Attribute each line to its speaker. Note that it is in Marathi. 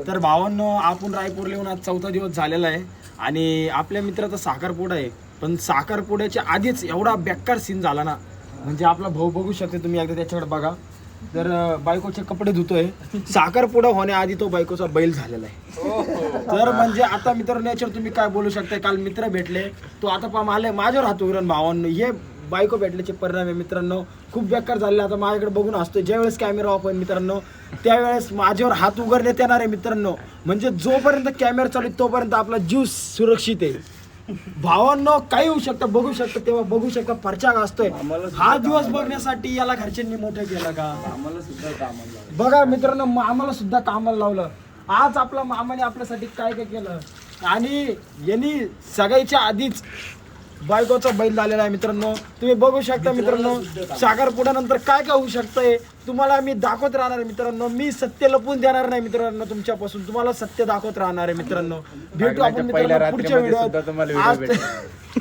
Speaker 1: तर भावांनो, आपण रायपूरला येऊन आज 4था दिवस झालेला आहे आणि आपल्या मित्राचा साखरपुडा आहे. पण साखरपुड्याच्या आधीच एवढा बेकार सीन झाला ना, म्हणजे आपला भाऊ बघू शकते तुम्ही, एकदा त्याच्याकडे बघा. तर बायकोचे कपडे धुतोय. साखरपुडा होण्याआधी तो बायकोचा बैल झालेला आहे. तर म्हणजे आता मित्रांनो याच्यावर तुम्ही काय बोलू शकता. काल मित्र भेटले, तो आता आले माझ्यावर हात उघडून. भावांनो, हे बायको भेटल्याचे परिणाम आहे मित्रांनो, खूप बेकार झाले. आता माझ्याकडे बघून असतोय. ज्यावेळेस कॅमेरा ऑफ आहे मित्रांनो, त्यावेळेस माझ्यावर हात उघडण्यात येणार आहे मित्रांनो. म्हणजे जोपर्यंत कॅमेरा चालू तोपर्यंत आपला जीव सुरक्षित आहे. भावांनो, काही होऊ शकतं, बघू शकतं, तेव्हा बघू शकता परचाग असतोय. हा दिवस बघण्यासाठी याला घरच्यांनी मोठं केलं का?
Speaker 2: आम्हाला सुद्धा कामाला
Speaker 1: बघा मित्रांनो, आम्हाला सुद्धा कामाला लावलं. आज आपल्या मामाने आपल्यासाठी काय काय केलं आणि यांनी सगळ्याच्या आधीच बायकोचा बैल झालेला आहे मित्रांनो. तुम्ही बघू शकता मित्रांनो, साखरपुड्यानंतर काय काय होऊ शकतंय तुम्हाला मी दाखवत राहणार आहे मित्रांनो. मी सत्य लपवून देणार नाही मित्रांनो तुमच्यापासून, तुम्हाला सत्य दाखवत राहणार आहे मित्रांनो. भेटू आपण मित्रांनो पुढच्या व्हिडिओत.